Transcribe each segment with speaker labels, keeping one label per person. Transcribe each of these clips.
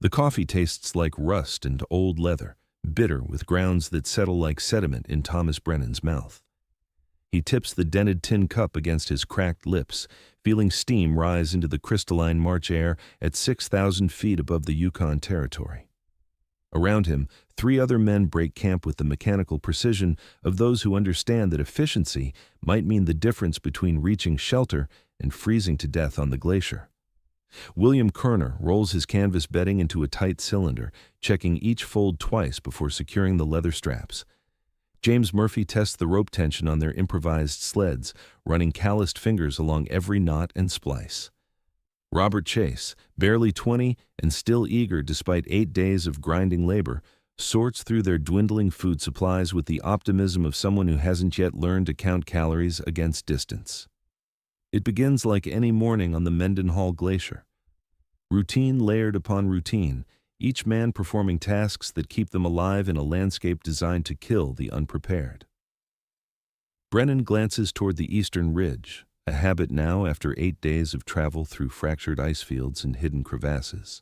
Speaker 1: The coffee tastes like rust and old leather, bitter with grounds that settle like sediment in Thomas Brennan's mouth. He tips the dented tin cup against his cracked lips, feeling steam rise into the crystalline March air at 6,000 feet above the Yukon Territory. Around him, 3 other men break camp with the mechanical precision of those who understand that efficiency might mean the difference between reaching shelter and freezing to death on the glacier. William Kerner rolls his canvas bedding into a tight cylinder, checking each fold twice before securing the leather straps. James Murphy tests the rope tension on their improvised sleds, running calloused fingers along every knot and splice. Robert Chase, barely 20 and still eager despite 8 days of grinding labor, sorts through their dwindling food supplies with the optimism of someone who hasn't yet learned to count calories against distance. It begins like any morning on the Mendenhall Glacier. Routine layered upon routine, each man performing tasks that keep them alive in a landscape designed to kill the unprepared. Brennan glances toward the eastern ridge, a habit now after 8 days of travel through fractured ice fields and hidden crevasses.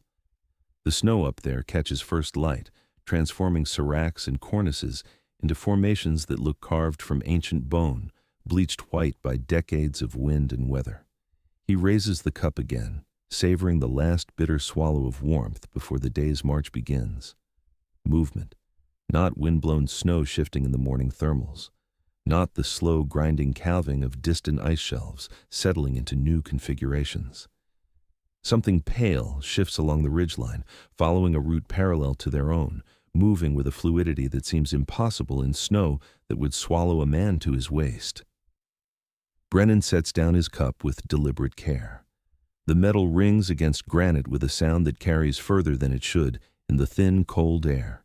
Speaker 1: The snow up there catches first light, transforming seracs and cornices into formations that look carved from ancient bone, bleached white by decades of wind and weather. He raises the cup again, savoring the last bitter swallow of warmth before the day's march begins. Movement, not wind-blown snow shifting in the morning thermals, not the slow grinding calving of distant ice shelves settling into new configurations. Something pale shifts along the ridgeline, following a route parallel to their own, moving with a fluidity that seems impossible in snow that would swallow a man to his waist. Brennan sets down his cup with deliberate care. The metal rings against granite with a sound that carries further than it should in the thin, cold air.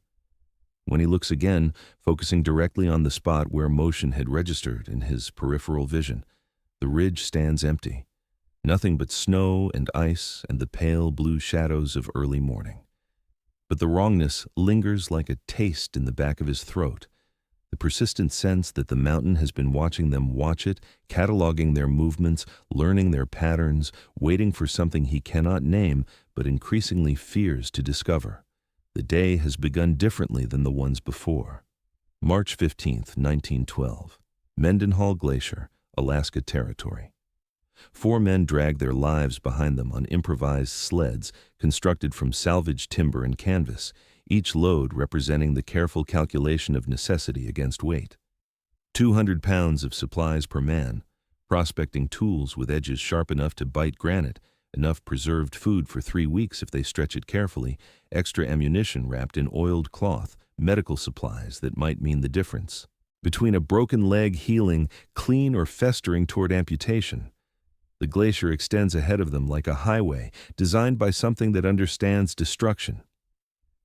Speaker 1: When he looks again, focusing directly on the spot where motion had registered in his peripheral vision, the ridge stands empty. Nothing but snow and ice and the pale blue shadows of early morning. But the wrongness lingers like a taste in the back of his throat, the persistent sense that the mountain has been watching them watch it, cataloging their movements, learning their patterns, waiting for something he cannot name but increasingly fears to discover. The day has begun differently than the ones before. March 15th, 1912. Mendenhall Glacier, Alaska Territory. 4 men drag their lives behind them on improvised sleds constructed from salvaged timber and canvas, each load representing the careful calculation of necessity against weight. 200 pounds of supplies per man, prospecting tools with edges sharp enough to bite granite, enough preserved food for 3 weeks if they stretch it carefully, extra ammunition wrapped in oiled cloth, medical supplies that might mean the difference between a broken leg healing clean or festering toward amputation. The glacier extends ahead of them like a highway designed by something that understands destruction.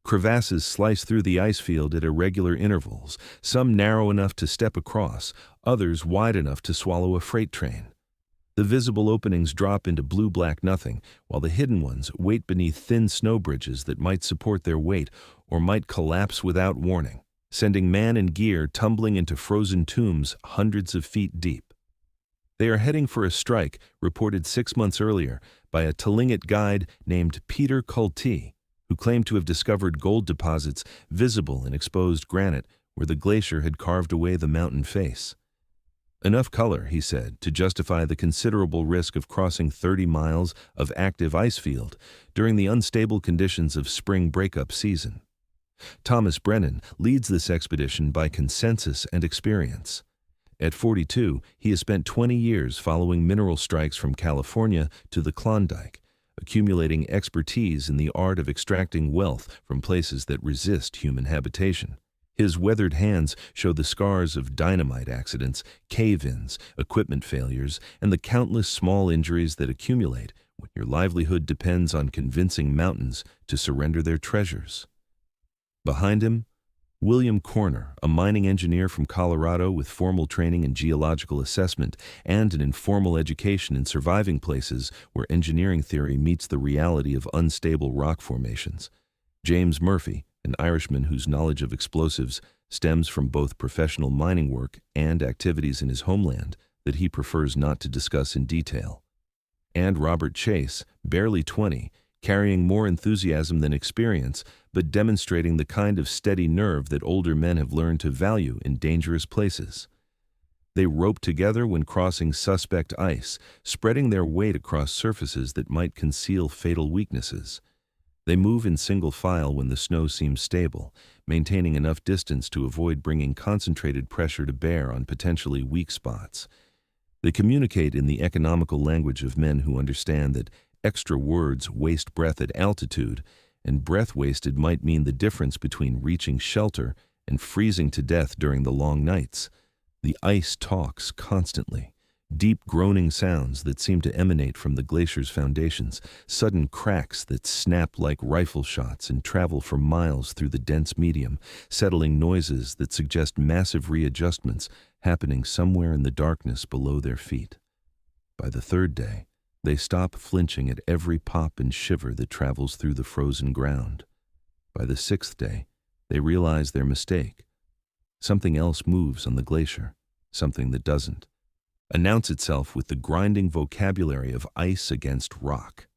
Speaker 1: Crevasses slice through the ice field at irregular intervals, some narrow enough to step across, others wide enough to swallow a freight train. The visible openings drop into blue-black nothing, while the hidden ones wait beneath thin snow bridges that might support their weight or might collapse without warning, sending man and gear tumbling into frozen tombs hundreds of feet deep. They are heading for a strike reported 6 months earlier by a Tlingit guide named Peter Kulti, who claimed to have discovered gold deposits visible in exposed granite where the glacier had carved away the mountain face. Enough color, he said, to justify the considerable risk of crossing 30 miles of active ice field during the unstable conditions of spring breakup season. Thomas Brennan leads this expedition by consensus and experience. At 42, he has spent 20 years following mineral strikes from California to the Klondike, accumulating expertise in the art of extracting wealth from places that resist human habitation. His weathered hands show the scars of dynamite accidents, cave-ins, equipment failures, and the countless small injuries that accumulate when your livelihood depends on convincing mountains to surrender their treasures. Behind him, William Kerner, a mining engineer from Colorado with formal training in geological assessment and an informal education in surviving places where engineering theory meets the reality of unstable rock formations. James Murphy, an Irishman whose knowledge of explosives stems from both professional mining work and activities in his homeland that he prefers not to discuss in detail. And Robert Chase, barely 20, carrying more enthusiasm than experience, but demonstrating the kind of steady nerve that older men have learned to value in dangerous places. They rope together when crossing suspect ice, spreading their weight across surfaces that might conceal fatal weaknesses. They move in single file when the snow seems stable, maintaining enough distance to avoid bringing concentrated pressure to bear on potentially weak spots. They communicate in the economical language of men who understand that extra words waste breath at altitude, and breath wasted might mean the difference between reaching shelter and freezing to death during the long nights. The ice talks constantly, deep groaning sounds that seem to emanate from the glacier's foundations, sudden cracks that snap like rifle shots and travel for miles through the dense medium, settling noises that suggest massive readjustments happening somewhere in the darkness below their feet. By the third day, they stop flinching at every pop and shiver that travels through the frozen ground. By the sixth day, they realize their mistake. Something else moves on the glacier, something that doesn't. Announce itself with the grinding vocabulary of ice against rock.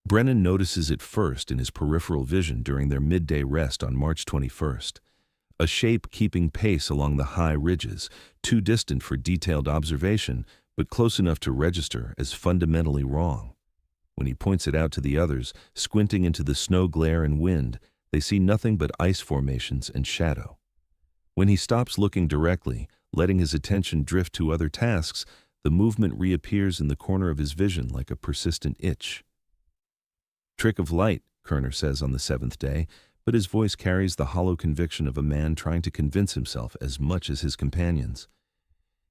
Speaker 1: Brennan notices it first in his peripheral vision during their midday rest on March 21st. A shape keeping pace along the high ridges, too distant for detailed observation, but close enough to register as fundamentally wrong. When he points it out to the others, squinting into the snow glare and wind, they see nothing but ice formations and shadow. When he stops looking directly, letting his attention drift to other tasks, the movement reappears in the corner of his vision like a persistent itch. "Trick of light," Kerner says on the seventh day, but his voice carries the hollow conviction of a man trying to convince himself as much as his companions.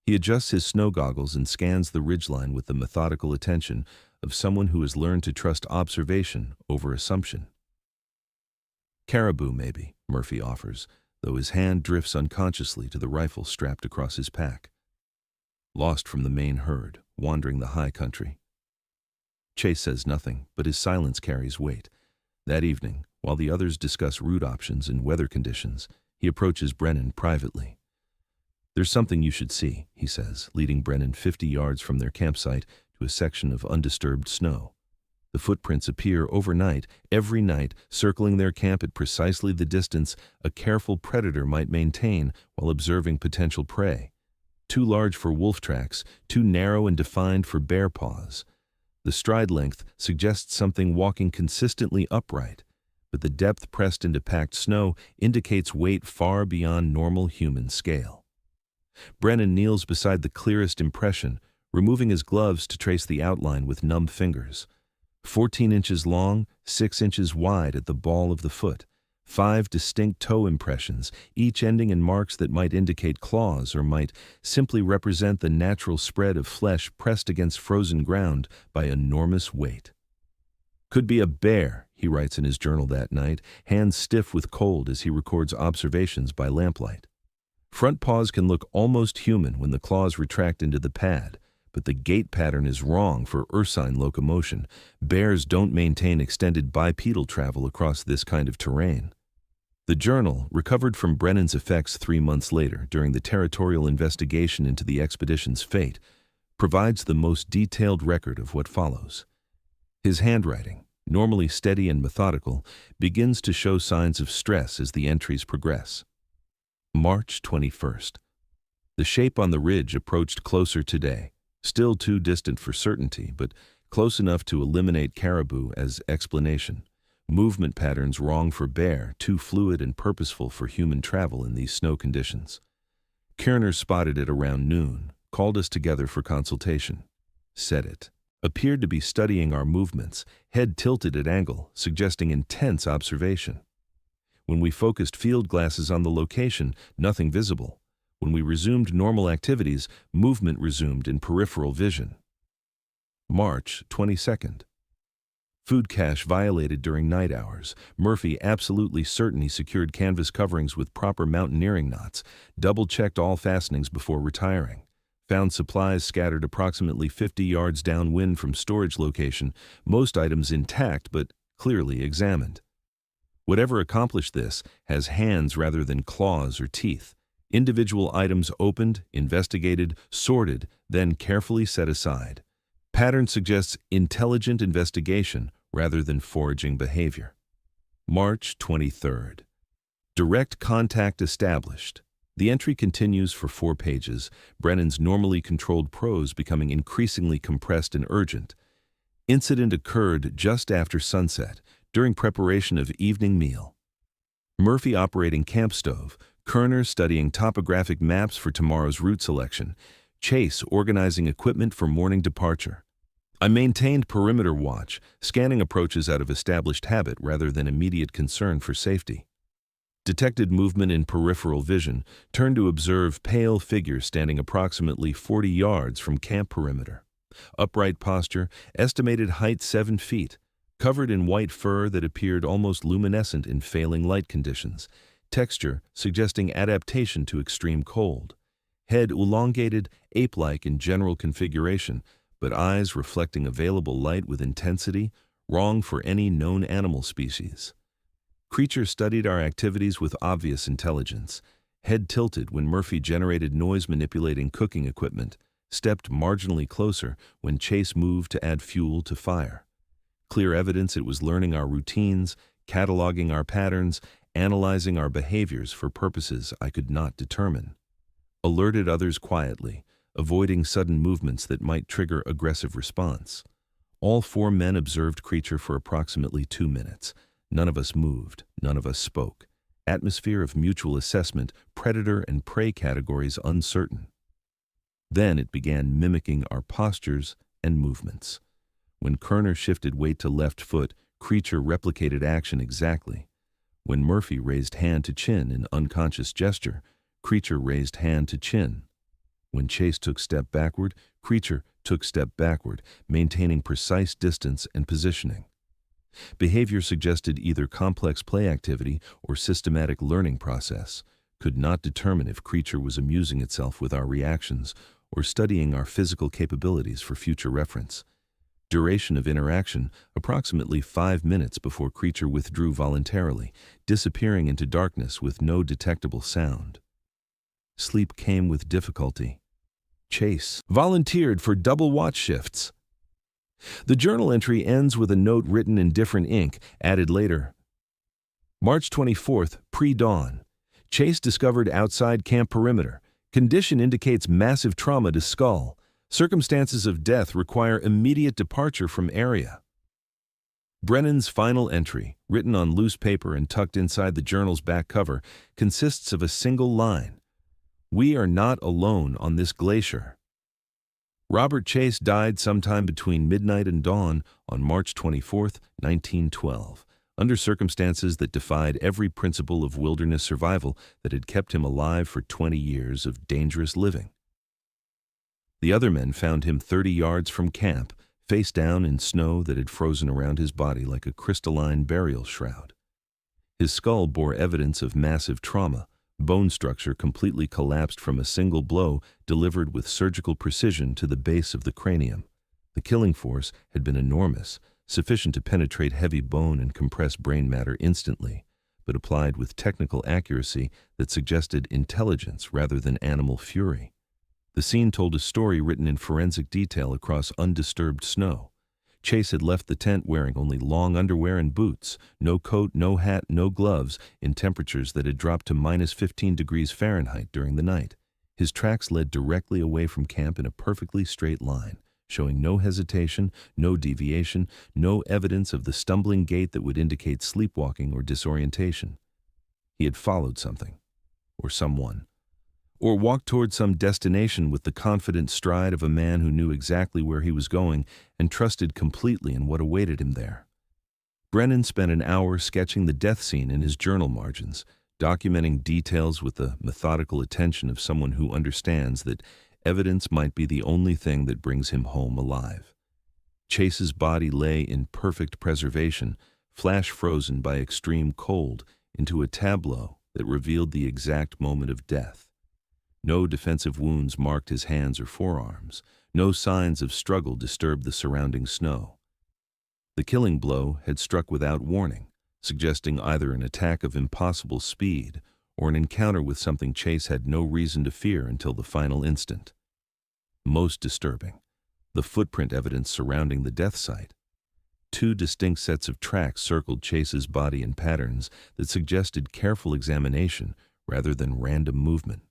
Speaker 1: He adjusts his snow goggles and scans the ridgeline with the methodical attention of someone who has learned to trust observation over assumption. "Caribou, maybe," Murphy offers, though his hand drifts unconsciously to the rifle strapped across his pack. "Lost from the main herd, wandering the high country." Chase says nothing, but his silence carries weight. That evening, while the others discuss route options and weather conditions, he approaches Brennan privately. "There's something you should see," he says, leading Brennan 50 yards from their campsite to a section of undisturbed snow. The footprints appear overnight, every night, circling their camp at precisely the distance a careful predator might maintain while observing potential prey. Too large for wolf tracks, too narrow and defined for bear paws. The stride length suggests something walking consistently upright, but the depth pressed into packed snow indicates weight far beyond normal human scale. Brennan kneels beside the clearest impression, removing his gloves to trace the outline with numb fingers. 14 inches long, 6 inches wide at the ball of the foot. 5 distinct toe impressions, each ending in marks that might indicate claws or might simply represent the natural spread of flesh pressed against frozen ground by enormous weight. "Could be a bear," he writes in his journal that night, hands stiff with cold as he records observations by lamplight. Front paws can look almost human when the claws retract into the pad, but the gait pattern is wrong for ursine locomotion. Bears don't maintain extended bipedal travel across this kind of terrain. The journal, recovered from Brennan's effects 3 months later during the territorial investigation into the expedition's fate, provides the most detailed record of what follows. His handwriting, normally steady and methodical, begins to show signs of stress as the entries progress. March 21st. The shape on the ridge approached closer today, still too distant for certainty, but close enough to eliminate caribou as explanation. Movement patterns wrong for bear, too fluid and purposeful for human travel in these snow conditions. Kerner spotted it around noon, called us together for consultation. Said it. Appeared to be studying our movements, head tilted at angle, suggesting intense observation. When we focused field glasses on the location, nothing visible. When we resumed normal activities, movement resumed in peripheral vision. March 22nd. Food cache violated during night hours. Murphy absolutely certain he secured canvas coverings with proper mountaineering knots, double-checked all fastenings before retiring. Found supplies scattered approximately 50 yards downwind from storage location, most items intact but clearly examined. Whatever accomplished this has hands rather than claws or teeth. Individual items opened, investigated, sorted, then carefully set aside. Pattern suggests intelligent investigation rather than foraging behavior. March 23rd. Direct contact established. The entry continues for 4 pages, Brennan's normally controlled prose becoming increasingly compressed and urgent. Incident occurred just after sunset, during preparation of evening meal. Murphy operating camp stove, Kerner studying topographic maps for tomorrow's route selection, Chase organizing equipment for morning departure. I maintained perimeter watch, scanning approaches out of established habit rather than immediate concern for safety. Detected movement in peripheral vision, turned to observe pale figure standing approximately 40 yards from camp perimeter. Upright posture, estimated height 7 feet, covered in white fur that appeared almost luminescent in failing light conditions, texture suggesting adaptation to extreme cold. Head elongated, ape-like in general configuration, but eyes reflecting available light with intensity, wrong for any known animal species. Creature studied our activities with obvious intelligence. Head tilted when Murphy generated noise-manipulating cooking equipment, stepped marginally closer when Chase moved to add fuel to fire. Clear evidence it was learning our routines, cataloging our patterns, analyzing our behaviors for purposes I could not determine. Alerted others quietly, avoiding sudden movements that might trigger aggressive response. All 4 men observed creature for approximately 2 minutes. None of us moved, none of us spoke. Atmosphere of mutual assessment, predator and prey categories uncertain. Then it began mimicking our postures and movements. When Kerner shifted weight to left foot, creature replicated action exactly. When Murphy raised hand to chin in unconscious gesture, creature raised hand to chin. When Chase took step backward, creature took step backward, maintaining precise distance and positioning. Behavior suggested either complex play activity or systematic learning process. Could not determine if creature was amusing itself with our reactions or studying our physical capabilities for future reference. Duration of interaction, approximately 5 minutes before creature withdrew voluntarily, disappearing into darkness with no detectable sound. Sleep came with difficulty. Chase volunteered for double watch shifts. The journal entry ends with a note written in different ink, added later. March 24th, pre-dawn. Chase discovered outside camp perimeter. Condition indicates massive trauma to skull. Circumstances of death require immediate departure from area. Brennan's final entry, written on loose paper and tucked inside the journal's back cover, consists of a single line. We are not alone on this glacier. Robert Chase died sometime between midnight and dawn on March 24, 1912, under circumstances that defied every principle of wilderness survival that had kept him alive for 20 years of dangerous living. The other men found him 30 yards from camp, face down in snow that had frozen around his body like a crystalline burial shroud. His skull bore evidence of massive trauma, bone structure completely collapsed from a single blow delivered with surgical precision to the base of the cranium. The killing force had been enormous, sufficient to penetrate heavy bone and compress brain matter instantly, but applied with technical accuracy that suggested intelligence rather than animal fury. The scene told a story written in forensic detail across undisturbed snow. Chase had left the tent wearing only long underwear and boots, no coat, no hat, no gloves, in temperatures that had dropped to minus 15 degrees Fahrenheit during the night. His tracks led directly away from camp in a perfectly straight line, showing no hesitation, no deviation, no evidence of the stumbling gait that would indicate sleepwalking or disorientation. He had followed something, or someone, or walked toward some destination with the confident stride of a man who knew exactly where he was going and trusted completely in what awaited him there. Brennan spent an hour sketching the death scene in his journal margins, documenting details with the methodical attention of someone who understands that evidence might be the only thing that brings him home alive. Chase's body lay in perfect preservation, flash frozen by extreme cold into a tableau that revealed the exact moment of death. No defensive wounds marked his hands or forearms. No signs of struggle disturbed the surrounding snow. The killing blow had struck without warning, suggesting either an attack of impossible speed or an encounter with something Chase had no reason to fear until the final instant. Most disturbing, the footprint evidence surrounding the death site. Two distinct sets of tracks circled Chase's body in patterns that suggested careful examination rather than random movement.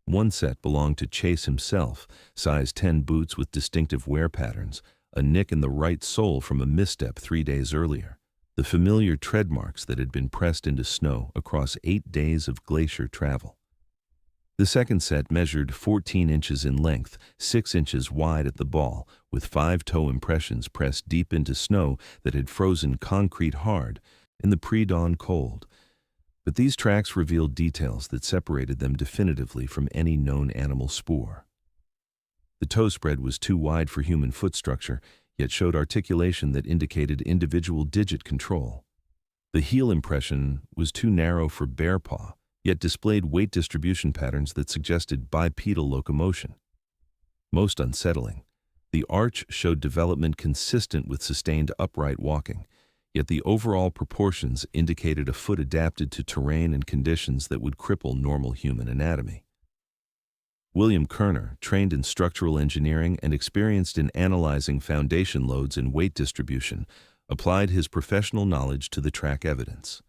Speaker 1: One set belonged to Chase himself, size 10 boots with distinctive wear patterns, a nick in the right sole from a misstep 3 days earlier, the familiar tread marks that had been pressed into snow across 8 days of glacier travel. The second set measured 14 inches in length, 6 inches wide at the ball, with 5 toe impressions pressed deep into snow that had frozen concrete hard in the pre-dawn cold. But these tracks revealed details that separated them definitively from any known animal spoor. The toe spread was too wide for human foot structure, yet showed articulation that indicated individual digit control. The heel impression was too narrow for bear paw, yet displayed weight distribution patterns that suggested bipedal locomotion. Most unsettling, the arch showed development consistent with sustained upright walking, yet the overall proportions indicated a foot adapted to terrain and conditions that would cripple normal human anatomy. William Kerner, trained in structural engineering and experienced in analyzing foundation loads and weight distribution, applied his professional knowledge to the track evidence.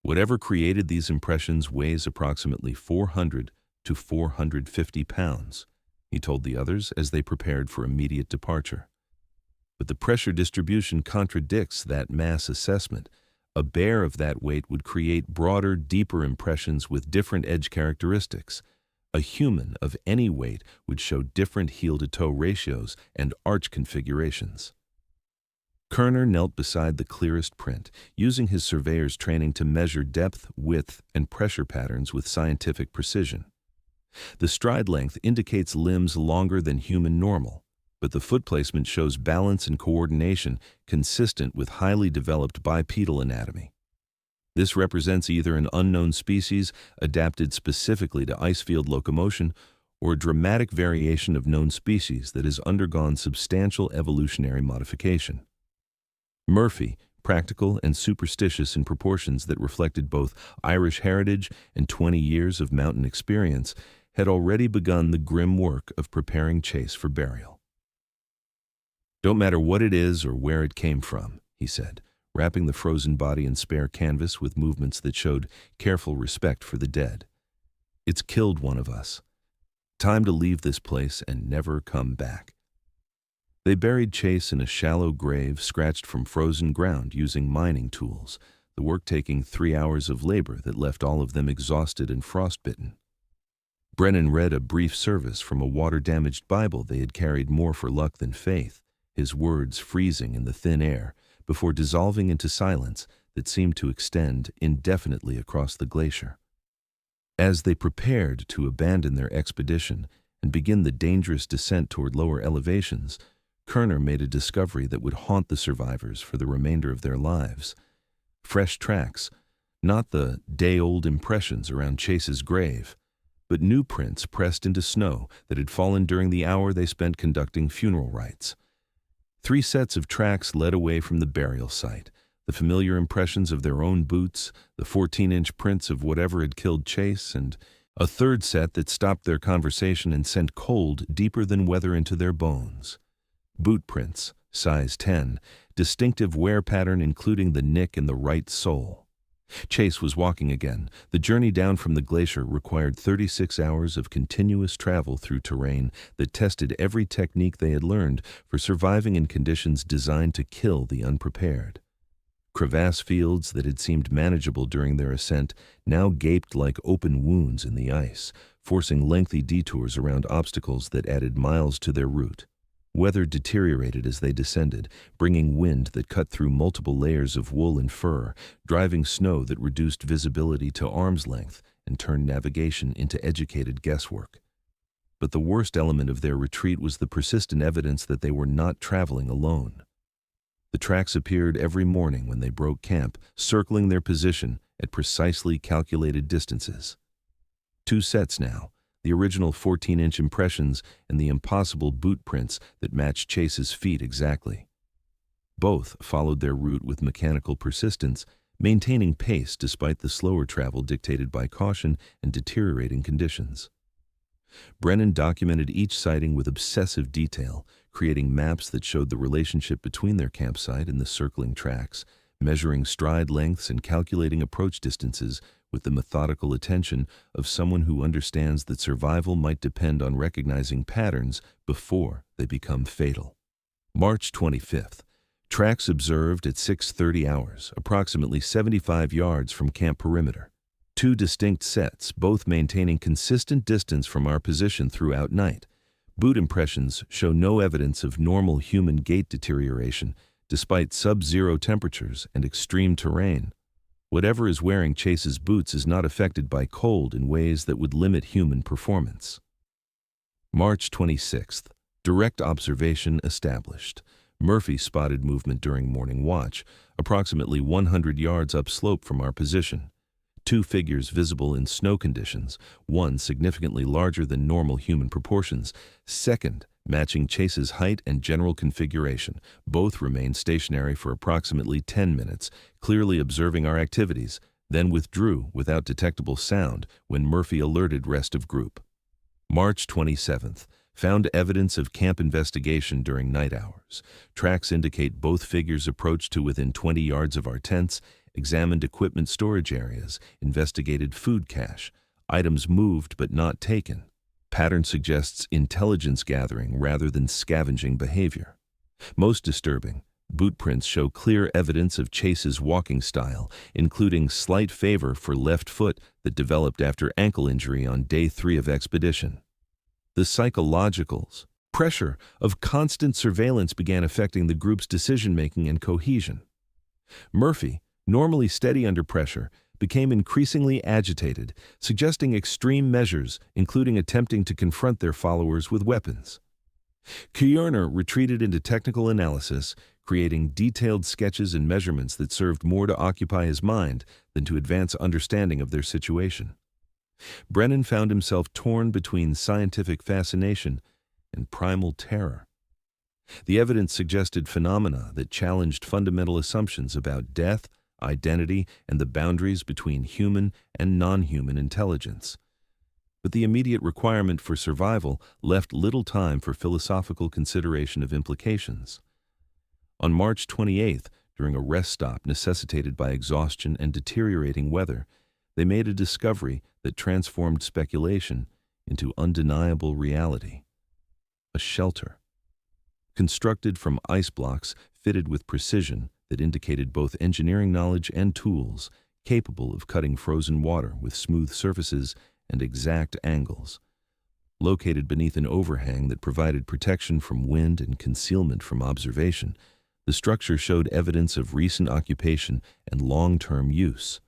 Speaker 1: Whatever created these impressions weighs approximately 400 to 450 pounds, he told the others as they prepared for immediate departure. But the pressure distribution contradicts that mass assessment. A bear of that weight would create broader, deeper impressions with different edge characteristics. A human of any weight would show different heel-to-toe ratios and arch configurations. Kerner knelt beside the clearest print, using his surveyor's training to measure depth, width, and pressure patterns with scientific precision. The stride length indicates limbs longer than human normal, but the foot placement shows balance and coordination consistent with highly developed bipedal anatomy. This represents either an unknown species adapted specifically to icefield locomotion or a dramatic variation of known species that has undergone substantial evolutionary modification. Murphy, practical and superstitious in proportions that reflected both Irish heritage and 20 years of mountain experience, had already begun the grim work of preparing Chase for burial. "Don't matter what it is or where it came from," he said, wrapping the frozen body in spare canvas with movements that showed careful respect for the dead. "It's killed one of us. Time to leave this place and never come back." They buried Chase in a shallow grave scratched from frozen ground using mining tools, the work taking 3 hours of labor that left all of them exhausted and frostbitten. Brennan read a brief service from a water-damaged Bible they had carried more for luck than faith, his words freezing in the thin air before dissolving into silence that seemed to extend indefinitely across the glacier. As they prepared to abandon their expedition and begin the dangerous descent toward lower elevations, Kerner made a discovery that would haunt the survivors for the remainder of their lives. Fresh tracks, not the day-old impressions around Chase's grave, but new prints pressed into snow that had fallen during the hour they spent conducting funeral rites. 3 sets of tracks led away from the burial site, the familiar impressions of their own boots, the 14-inch prints of whatever had killed Chase, and a third set that stopped their conversation and sent cold deeper than weather into their bones. Boot prints, size 10, distinctive wear pattern including the nick in the right sole. Chase was walking again. The journey down from the glacier required 36 hours of continuous travel through terrain that tested every technique they had learned for surviving in conditions designed to kill the unprepared. Crevasse fields that had seemed manageable during their ascent now gaped like open wounds in the ice, forcing lengthy detours around obstacles that added miles to their route. Weather deteriorated as they descended, bringing wind that cut through multiple layers of wool and fur, driving snow that reduced visibility to arm's length and turned navigation into educated guesswork. But the worst element of their retreat was the persistent evidence that they were not traveling alone. The tracks appeared every morning when they broke camp, circling their position at precisely calculated distances. 2 sets now, the original 14-inch impressions and the impossible boot prints that matched Chase's feet exactly. Both followed their route with mechanical persistence, maintaining pace despite the slower travel dictated by caution and deteriorating conditions. Brennan documented each sighting with obsessive detail, creating maps that showed the relationship between their campsite and the circling tracks, measuring stride lengths and calculating approach distances with the methodical attention of someone who understands that survival might depend on recognizing patterns before they become fatal. March 25th. Tracks observed at 6:30 hours, approximately 75 yards from camp perimeter. Two distinct sets, both maintaining consistent distance from our position throughout night. Boot impressions show no evidence of normal human gait deterioration, despite sub-zero temperatures and extreme terrain. Whatever is wearing Chase's boots is not affected by cold in ways that would limit human performance. March 26th. Direct observation established. Murphy spotted movement during morning watch, approximately 100 yards upslope from our position. Two figures visible in snow conditions, one significantly larger than normal human proportions, second matching Chase's height and general configuration. Both remained stationary for approximately 10 minutes, clearly observing our activities, then withdrew without detectable sound when Murphy alerted rest of group. March 27th. Found evidence of camp investigation during night hours. Tracks indicate both figures approached to within 20 yards of our tents, examined equipment storage areas, investigated food cache, items moved but not taken. Pattern suggests intelligence gathering rather than scavenging behavior. Most disturbing, boot prints show clear evidence of Chase's walking style, including slight favor for left foot that developed after ankle injury on day 3 of expedition. The psychological pressure of constant surveillance began affecting the group's decision-making and cohesion. Murphy, normally steady under pressure, became increasingly agitated, suggesting extreme measures, including attempting to confront their followers with weapons. Kierner retreated into technical analysis, creating detailed sketches and measurements that served more to occupy his mind than to advance understanding of their situation. Brennan found himself torn between scientific fascination and primal terror. The evidence suggested phenomena that challenged fundamental assumptions about death, identity, and the boundaries between human and non-human intelligence. But the immediate requirement for survival left little time for philosophical consideration of implications. On March 28th, during a rest stop necessitated by exhaustion and deteriorating weather, they made a discovery that transformed speculation into undeniable reality. A shelter. Constructed from ice blocks fitted with precision that indicated both engineering knowledge and tools capable of cutting frozen water with smooth surfaces and exact angles. Located beneath an overhang that provided protection from wind and concealment from observation, the structure showed evidence of recent occupation and long-term use.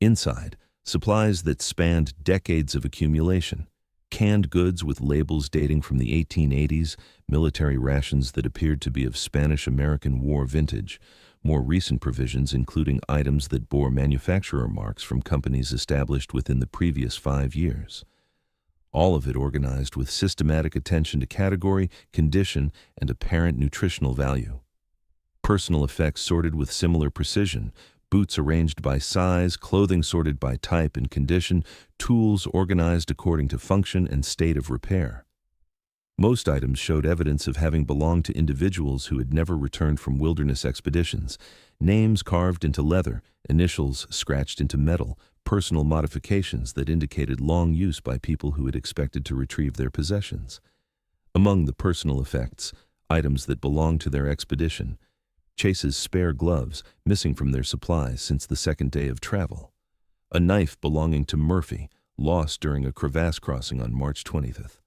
Speaker 1: Inside, supplies that spanned decades of accumulation, canned goods with labels dating from the 1880s, military rations that appeared to be of Spanish-American War vintage, more recent provisions including items that bore manufacturer marks from companies established within the previous 5 years. All of it organized with systematic attention to category, condition, and apparent nutritional value. Personal effects sorted with similar precision, boots arranged by size, clothing sorted by type and condition, tools organized according to function and state of repair. Most items showed evidence of having belonged to individuals who had never returned from wilderness expeditions, names carved into leather, initials scratched into metal, personal modifications that indicated long use by people who had expected to retrieve their possessions. Among the personal effects, items that belonged to their expedition, Chase's spare gloves, missing from their supplies since the second day of travel. A knife belonging to Murphy, lost during a crevasse crossing on March 20th.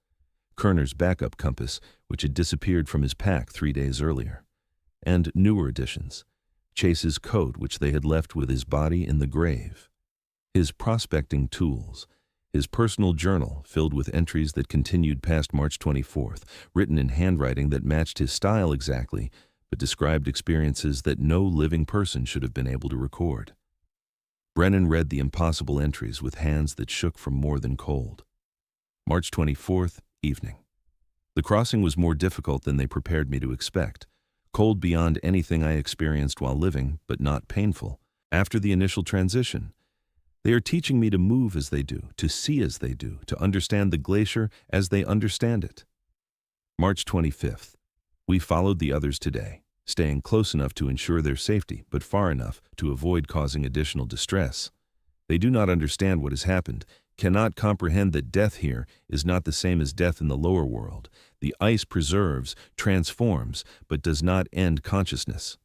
Speaker 1: Kerner's backup compass, which had disappeared from his pack 3 days earlier. And newer additions. Chase's coat, which they had left with his body in the grave. His prospecting tools. His personal journal, filled with entries that continued past March 24th, written in handwriting that matched his style exactly, but described experiences that no living person should have been able to record. Brennan read the impossible entries with hands that shook from more than cold. March 24th, evening. The crossing was more difficult than they prepared me to expect. Cold beyond anything I experienced while living, but not painful. After the initial transition, They are teaching me to move as they do, to see as they do, to understand the glacier as they understand it. March 25th. We followed the others today, staying close enough to ensure their safety, but far enough to avoid causing additional distress. They do not understand what has happened, cannot comprehend that death here is not the same as death in the lower world. The ice preserves, transforms, but does not end consciousness.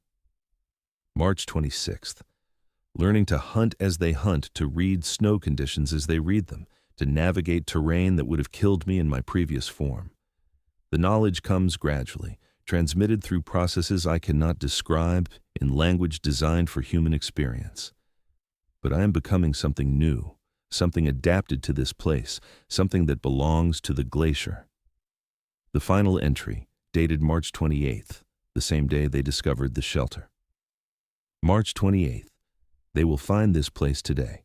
Speaker 1: March 26th. Learning to hunt as they hunt, to read snow conditions as they read them, to navigate terrain that would have killed me in my previous form. The knowledge comes gradually, transmitted through processes I cannot describe in language designed for human experience. But I am becoming something new, something adapted to this place, something that belongs to the glacier. The final entry, dated March 28th, the same day they discovered the shelter. March 28th. They will find this place today.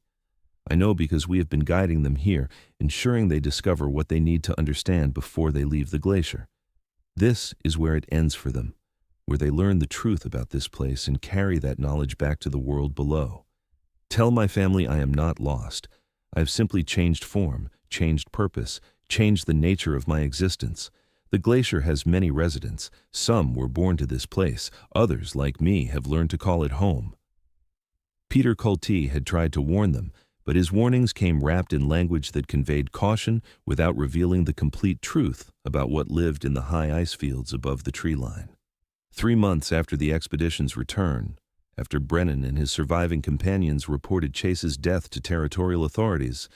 Speaker 1: I know because we have been guiding them here, ensuring they discover what they need to understand before they leave the glacier. This is where it ends for them, where they learn the truth about this place and carry that knowledge back to the world below. Tell my family I am not lost. I have simply changed form, changed purpose, changed the nature of my existence. The glacier has many residents. Some were born to this place. Others, like me, have learned to call it home. Peter Kulti had tried to warn them, but his warnings came wrapped in language that conveyed caution without revealing the complete truth about what lived in the high ice fields above the tree line. 3 months after the expedition's return, after Brennan and his surviving companions reported Chase's death to territorial authorities,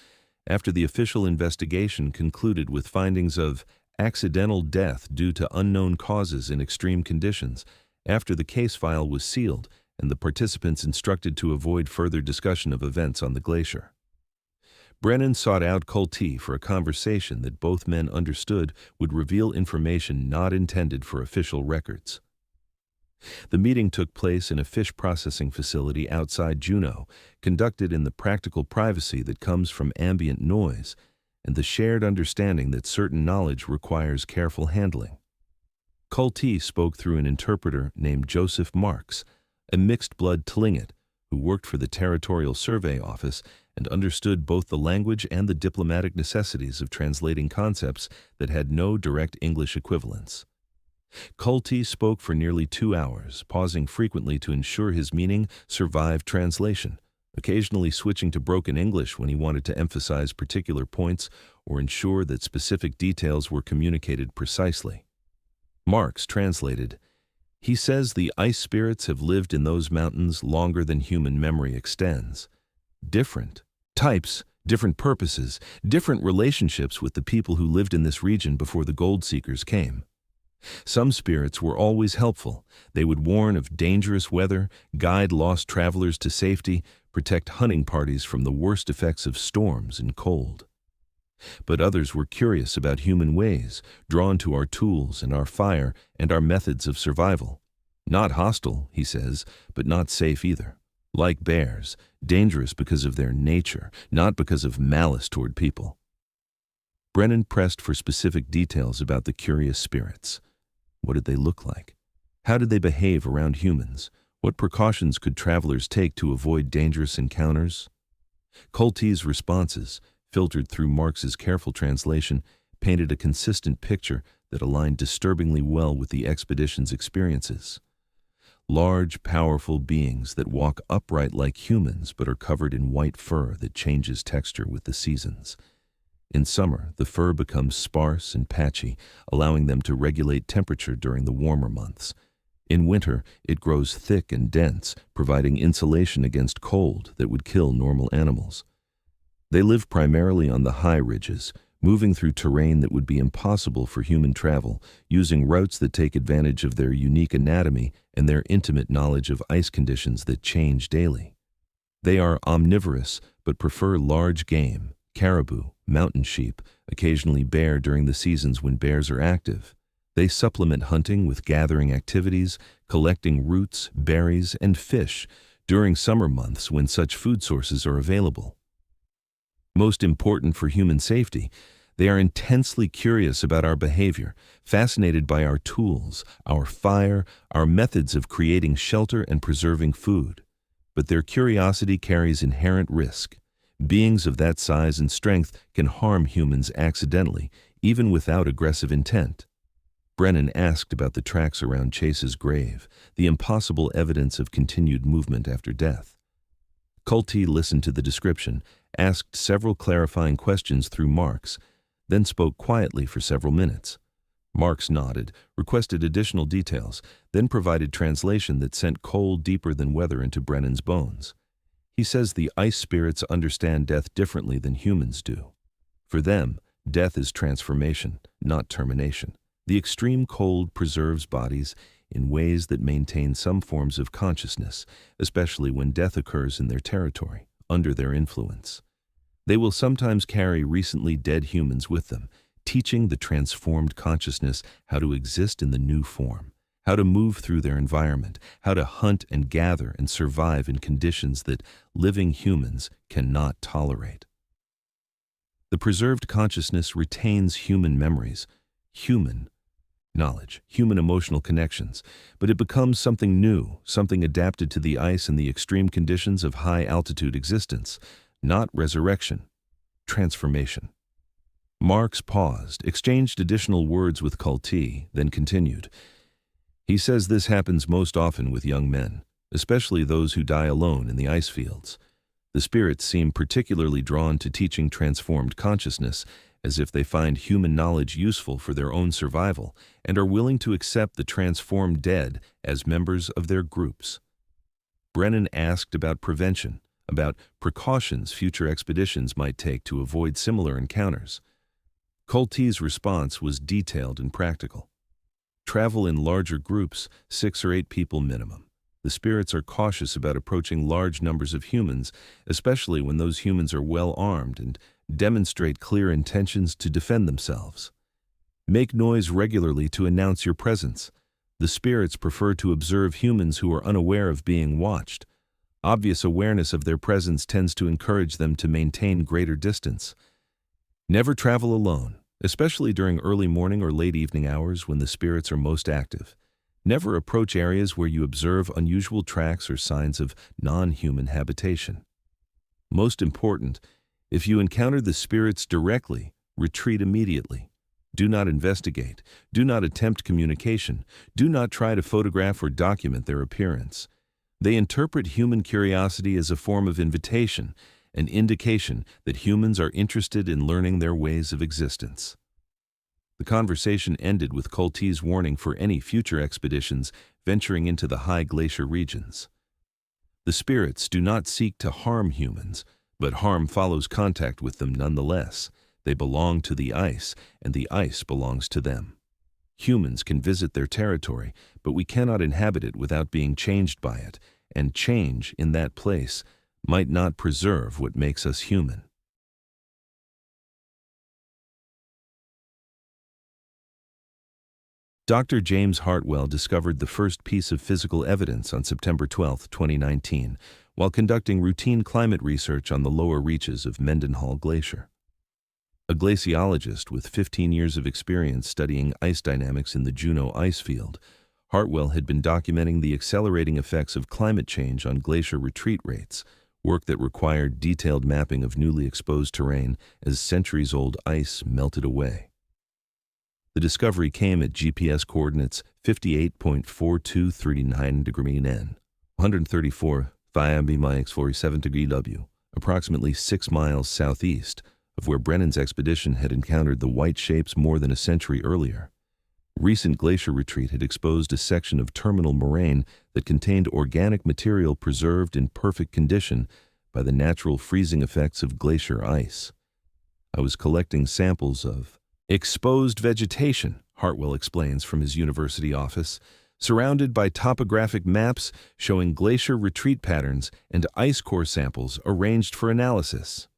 Speaker 1: after the official investigation concluded with findings of accidental death due to unknown causes in extreme conditions, after the case file was sealed and the participants instructed to avoid further discussion of events on the glacier, Brennan sought out Kulti for a conversation that both men understood would reveal information not intended for official records. The meeting took place in a fish processing facility outside Juneau, conducted in the practical privacy that comes from ambient noise and the shared understanding that certain knowledge requires careful handling. Kulti spoke through an interpreter named Joseph Marks, a mixed-blood Tlingit who worked for the Territorial Survey Office and understood both the language and the diplomatic necessities of translating concepts that had no direct English equivalents. Kulti spoke for nearly 2 hours, pausing frequently to ensure his meaning survived translation, occasionally switching to broken English when he wanted to emphasize particular points or ensure that specific details were communicated precisely. Marks translated, "He says the ice spirits have lived in those mountains longer than human memory extends. Different types, different purposes, different relationships with the people who lived in this region before the gold seekers came. Some spirits were always helpful. They would warn of dangerous weather, guide lost travelers to safety, protect hunting parties from the worst effects of storms and cold. But others were curious about human ways, drawn to our tools and our fire and our methods of survival. Not hostile, he says, but not safe either. Like bears, dangerous because of their nature, not because of malice toward people." Brennan pressed for specific details about the curious spirits. What did they look like? How did they behave around humans? What precautions could travelers take to avoid dangerous encounters? Kulti's responses, filtered through Marks's careful translation, painted a consistent picture that aligned disturbingly well with the expedition's experiences. Large, powerful beings that walk upright like humans but are covered in white fur that changes texture with the seasons. In summer, the fur becomes sparse and patchy, allowing them to regulate temperature during the warmer months. In winter, it grows thick and dense, providing insulation against cold that would kill normal animals. They live primarily on the high ridges, moving through terrain that would be impossible for human travel, using routes that take advantage of their unique anatomy and their intimate knowledge of ice conditions that change daily. They are omnivorous, but prefer large game, caribou, mountain sheep, occasionally bear during the seasons when bears are active. They supplement hunting with gathering activities, collecting roots, berries, and fish during summer months when such food sources are available. Most important for human safety, they are intensely curious about our behavior, fascinated by our tools, our fire, our methods of creating shelter and preserving food. But their curiosity carries inherent risk. Beings of that size and strength can harm humans accidentally, even without aggressive intent. Brennan asked about the tracks around Chase's grave, the impossible evidence of continued movement after death. Kulti listened to the description, asked several clarifying questions through Marks, then spoke quietly for several minutes. Marks nodded, requested additional details, then provided translation that sent cold deeper than weather into Brennan's bones. He says the ice spirits understand death differently than humans do. For them, death is transformation, not termination. The extreme cold preserves bodies in ways that maintain some forms of consciousness, especially when death occurs in their territory, under their influence. They will sometimes carry recently dead humans with them, teaching the transformed consciousness how to exist in the new form, how to move through their environment, how to hunt and gather and survive in conditions that living humans cannot tolerate. The preserved consciousness retains human memories, human knowledge, human emotional connections, but it becomes something new, something adapted to the ice and the extreme conditions of high-altitude existence, not resurrection, transformation. Marks paused, exchanged additional words with Kulti, then continued. He says this happens most often with young men, especially those who die alone in the ice fields. The spirits seem particularly drawn to teaching transformed consciousness, as if they find human knowledge useful for their own survival and are willing to accept the transformed dead as members of their groups. Brennan asked about prevention, about precautions future expeditions might take to avoid similar encounters. Kulti's response was detailed and practical. Travel in larger groups, 6 or 8 people minimum. The spirits are cautious about approaching large numbers of humans, especially when those humans are well armed and demonstrate clear intentions to defend themselves. Make noise regularly to announce your presence. The spirits prefer to observe humans who are unaware of being watched. Obvious awareness of their presence tends to encourage them to maintain greater distance. Never travel alone, especially during early morning or late evening hours when the spirits are most active. Never approach areas where you observe unusual tracks or signs of non-human habitation. Most important, if you encounter the spirits directly, retreat immediately. Do not investigate. Do not attempt communication. Do not try to photograph or document their appearance. They interpret human curiosity as a form of invitation, an indication that humans are interested in learning their ways of existence. The conversation ended with Kulti's warning for any future expeditions venturing into the high glacier regions. The spirits do not seek to harm humans, but harm follows contact with them nonetheless. They belong to the ice, and the ice belongs to them. Humans can visit their territory, but we cannot inhabit it without being changed by it, and change in that place might not preserve what makes us human. Dr. James Hartwell discovered the first piece of physical evidence on September 12, 2019, while conducting routine climate research on the lower reaches of Mendenhall Glacier. A glaciologist with 15 years of experience studying ice dynamics in the Juneau ice field, Hartwell had been documenting the accelerating effects of climate change on glacier retreat rates, work that required detailed mapping of newly exposed terrain as centuries-old ice melted away. The discovery came at GPS coordinates 58.4239° N, 134,547° approximately 6 miles southeast of where Brennan's expedition had encountered the white shapes more than a century earlier. Recent glacier retreat had exposed a section of terminal moraine that contained organic material preserved in perfect condition by the natural freezing effects of glacier ice. I was collecting samples of exposed vegetation, Hartwell explains from his university office, surrounded by topographic maps showing glacier retreat patterns and ice core samples arranged for analysis.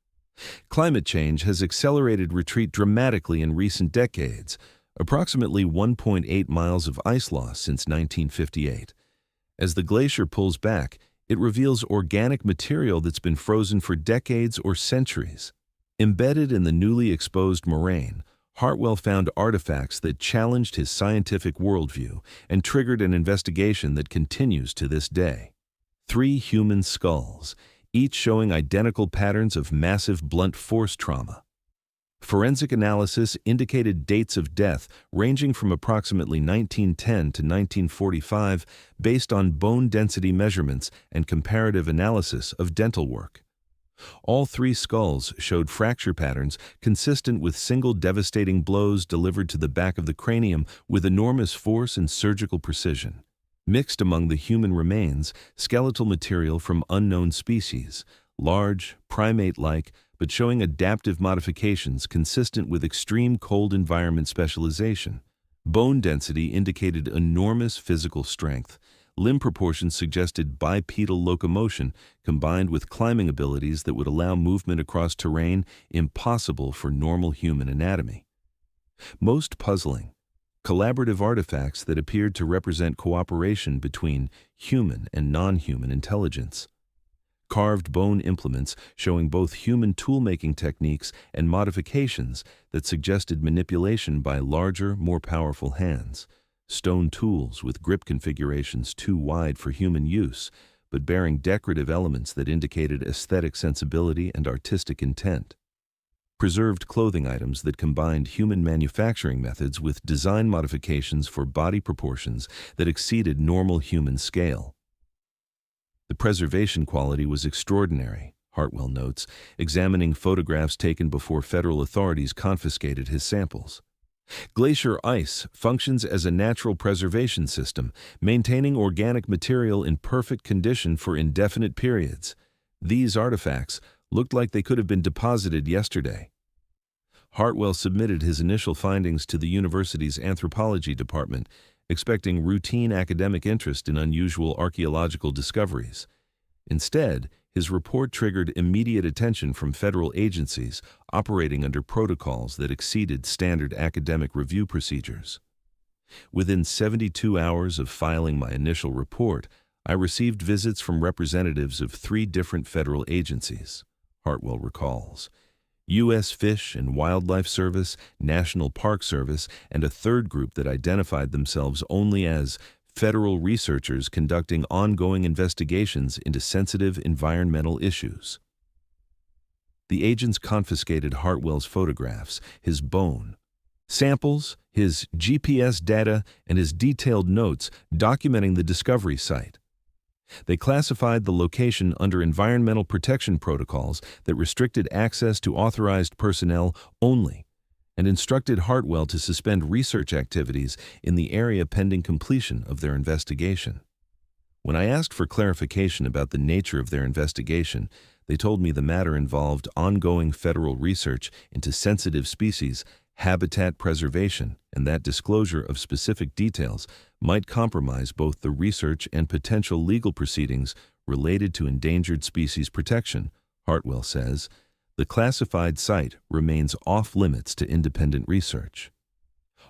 Speaker 1: Climate change has accelerated retreat dramatically in recent decades, approximately 1.8 miles of ice loss since 1958. As the glacier pulls back, it reveals organic material that's been frozen for decades or centuries. Embedded in the newly exposed moraine, Hartwell found artifacts that challenged his scientific worldview and triggered an investigation that continues to this day. 3 human skulls, each showing identical patterns of massive blunt force trauma. Forensic analysis indicated dates of death ranging from approximately 1910 to 1945 based on bone density measurements and comparative analysis of dental work. All three skulls showed fracture patterns consistent with single devastating blows delivered to the back of the cranium with enormous force and surgical precision. Mixed among the human remains, skeletal material from unknown species, large, primate-like, but showing adaptive modifications consistent with extreme cold environment specialization. Bone density indicated enormous physical strength. Limb proportions suggested bipedal locomotion combined with climbing abilities that would allow movement across terrain impossible for normal human anatomy. Most puzzling, collaborative artifacts that appeared to represent cooperation between human and non-human intelligence. Carved bone implements showing both human tool-making techniques and modifications that suggested manipulation by larger, more powerful hands. Stone tools with grip configurations too wide for human use, but bearing decorative elements that indicated aesthetic sensibility and artistic intent. Preserved clothing items that combined human manufacturing methods with design modifications for body proportions that exceeded normal human scale. The preservation quality was extraordinary, Hartwell notes, examining photographs taken before federal authorities confiscated his samples. Glacier ice functions as a natural preservation system, maintaining organic material in perfect condition for indefinite periods. These artifacts looked like they could have been deposited yesterday. Hartwell submitted his initial findings to the university's anthropology department, expecting routine academic interest in unusual archaeological discoveries. Instead, his report triggered immediate attention from federal agencies operating under protocols that exceeded standard academic review procedures. Within 72 hours of filing my initial report, I received visits from representatives of 3 different federal agencies, Hartwell recalls: U.S. Fish and Wildlife Service, National Park Service, and a third group that identified themselves only as federal researchers conducting ongoing investigations into sensitive environmental issues. The agents confiscated Hartwell's photographs, his bone samples, his GPS data, and his detailed notes documenting the discovery site. They classified the location under environmental protection protocols that restricted access to authorized personnel only, and instructed Hartwell to suspend research activities in the area pending completion of their investigation. When I asked for clarification about the nature of their investigation, they told me the matter involved ongoing federal research into sensitive species, habitat preservation, and that disclosure of specific details might compromise both the research and potential legal proceedings related to endangered species protection, Hartwell says. The classified site remains off-limits to independent research.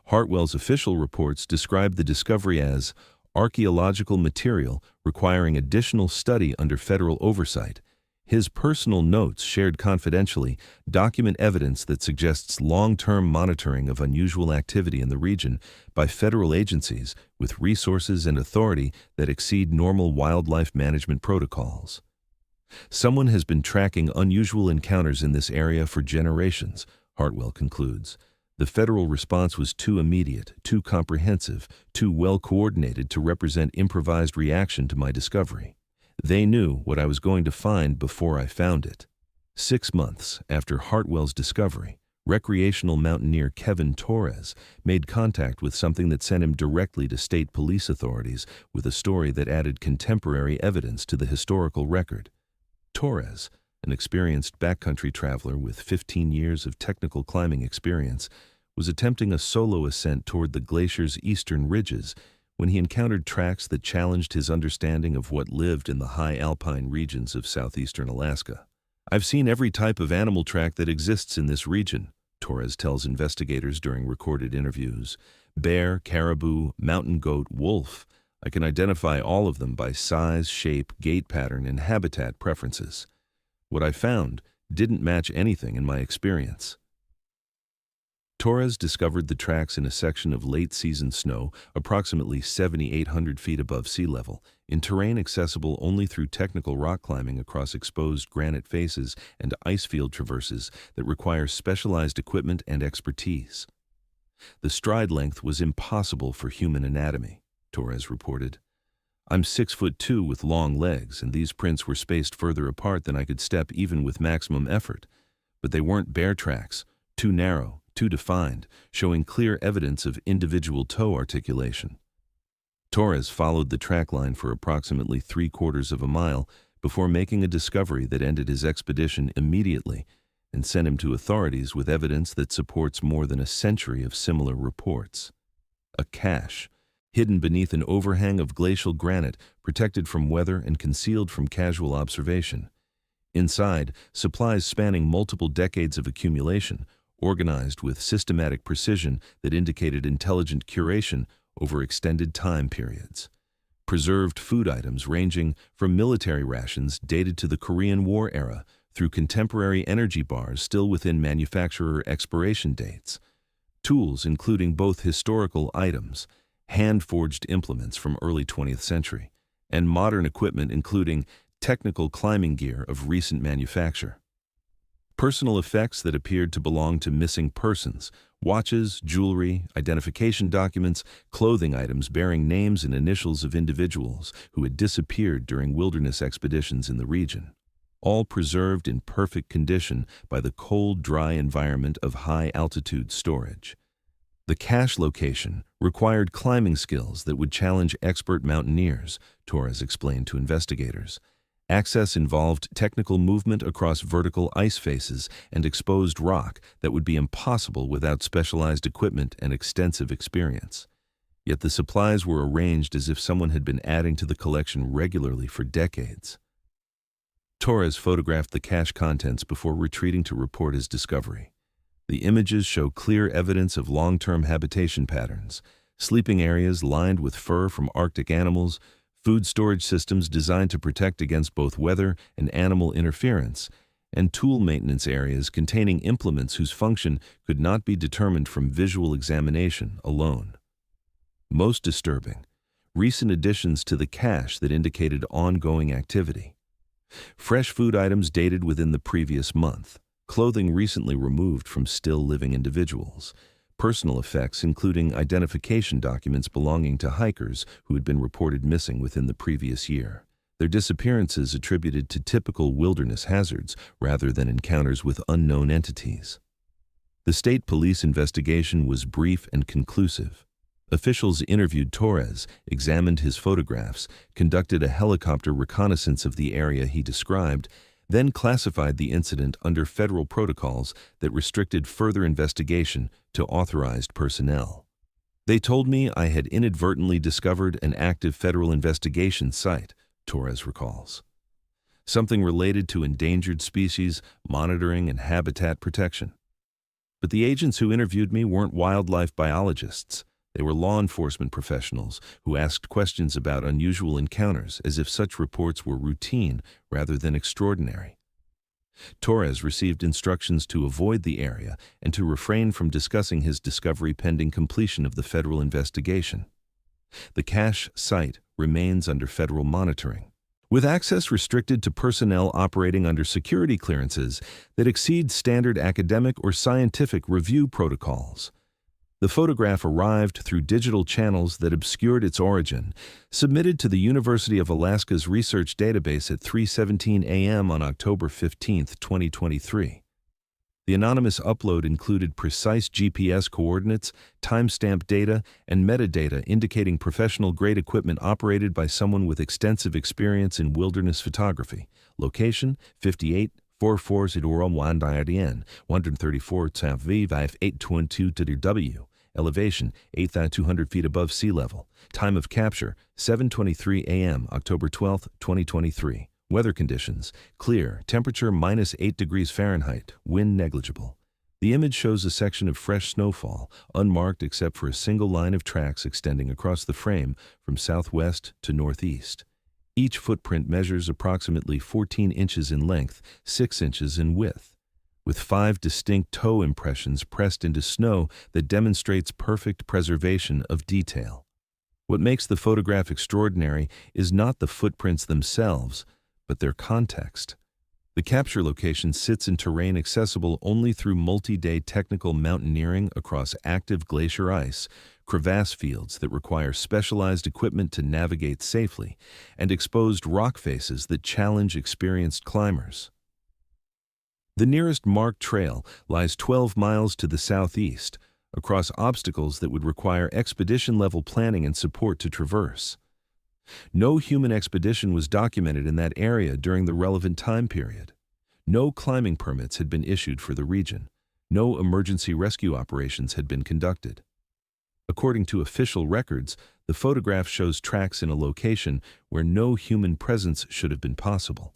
Speaker 1: Hartwell's official reports describe the discovery as archaeological material requiring additional study under federal oversight. His personal notes, shared confidentially, document evidence that suggests long-term monitoring of unusual activity in the region by federal agencies with resources and authority that exceed normal wildlife management protocols. Someone has been tracking unusual encounters in this area for generations, Hartwell concludes. The federal response was too immediate, too comprehensive, too well-coordinated to represent improvised reaction to my discovery. They knew what I was going to find before I found it. 6 months after Hartwell's discovery, recreational mountaineer Kevin Torres made contact with something that sent him directly to state police authorities with a story that added contemporary evidence to the historical record. Torres, an experienced backcountry traveler with 15 years of technical climbing experience, was attempting a solo ascent toward the glacier's eastern ridges when he encountered tracks that challenged his understanding of what lived in the high alpine regions of southeastern Alaska. "I've seen every type of animal track that exists in this region," Torres tells investigators during recorded interviews. "Bear, caribou, mountain goat, wolf. I can identify all of them by size, shape, gait pattern, and habitat preferences. What I found didn't match anything in my experience." Torres discovered the tracks in a section of late-season snow approximately 7,800 feet above sea level in terrain accessible only through technical rock climbing across exposed granite faces and ice field traverses that require specialized equipment and expertise. The stride length was impossible for human anatomy, Torres reported. I'm 6'2" with long legs, and these prints were spaced further apart than I could step even with maximum effort. But they weren't bear tracks, too narrow, too defined, showing clear evidence of individual toe articulation. Torres followed the track line for approximately 3/4 of a mile before making a discovery that ended his expedition immediately and sent him to authorities with evidence that supports more than a century of similar reports. A cache, hidden beneath an overhang of glacial granite, protected from weather and concealed from casual observation. Inside, supplies spanning multiple decades of accumulation, organized with systematic precision that indicated intelligent curation over extended time periods. Preserved food items ranging from military rations dated to the Korean War era through contemporary energy bars still within manufacturer expiration dates. Tools including both historical items, hand-forged implements from early 20th century, and modern equipment including technical climbing gear of recent manufacture. Personal effects that appeared to belong to missing persons, watches, jewelry, identification documents, clothing items bearing names and initials of individuals who had disappeared during wilderness expeditions in the region, all preserved in perfect condition by the cold, dry environment of high-altitude storage. The cache location required climbing skills that would challenge expert mountaineers, Torres explained to investigators. Access involved technical movement across vertical ice faces and exposed rock that would be impossible without specialized equipment and extensive experience. Yet the supplies were arranged as if someone had been adding to the collection regularly for decades. Torres photographed the cache contents before retreating to report his discovery. The images show clear evidence of long-term habitation patterns, sleeping areas lined with fur from Arctic animals, food storage systems designed to protect against both weather and animal interference, and tool maintenance areas containing implements whose function could not be determined from visual examination alone. Most disturbing, recent additions to the cache that indicated ongoing activity. Fresh food items dated within the previous month, clothing recently removed from still living individuals, personal effects including identification documents belonging to hikers who had been reported missing within the previous year, their disappearances attributed to typical wilderness hazards rather than encounters with unknown entities. The state police investigation was brief and conclusive. Officials interviewed Torres, examined his photographs, conducted a helicopter reconnaissance of the area he described, then classified the incident under federal protocols that restricted further investigation to authorized personnel. They told me I had inadvertently discovered an active federal investigation site, Torres recalls. Something related to endangered species, monitoring, and habitat protection. But the agents who interviewed me weren't wildlife biologists. They were law enforcement professionals who asked questions about unusual encounters as if such reports were routine rather than extraordinary. Torres received instructions to avoid the area and to refrain from discussing his discovery pending completion of the federal investigation. The cache site remains under federal monitoring, with access restricted to personnel operating under security clearances that exceed standard academic or scientific review protocols. The photograph arrived through digital channels that obscured its origin, submitted to the University of Alaska's research database at 3:17 a.m. on October 15, 2023. The anonymous upload included precise GPS coordinates, timestamp data, and metadata indicating professional-grade equipment operated by someone with extensive experience in wilderness photography. Location: 58 440 134 Tsav 822 W. Elevation, 8,200 feet above sea level. Time of capture, 7:23 a.m., October 12, 2023. Weather conditions, clear, temperature -8 degrees Fahrenheit, wind negligible. The image shows a section of fresh snowfall, unmarked except for a single line of tracks extending across the frame from southwest to northeast. Each footprint measures approximately 14 inches in length, 6 inches in width, with 5 distinct toe impressions pressed into snow that demonstrates perfect preservation of detail. What makes the photograph extraordinary is not the footprints themselves, but their context. The capture location sits in terrain accessible only through multi-day technical mountaineering across active glacier ice, crevasse fields that require specialized equipment to navigate safely, and exposed rock faces that challenge experienced climbers. The nearest marked trail lies 12 miles to the southeast, across obstacles that would require expedition-level planning and support to traverse. No human expedition was documented in that area during the relevant time period. No climbing permits had been issued for the region. No emergency rescue operations had been conducted. According to official records, the photograph shows tracks in a location where no human presence should have been possible.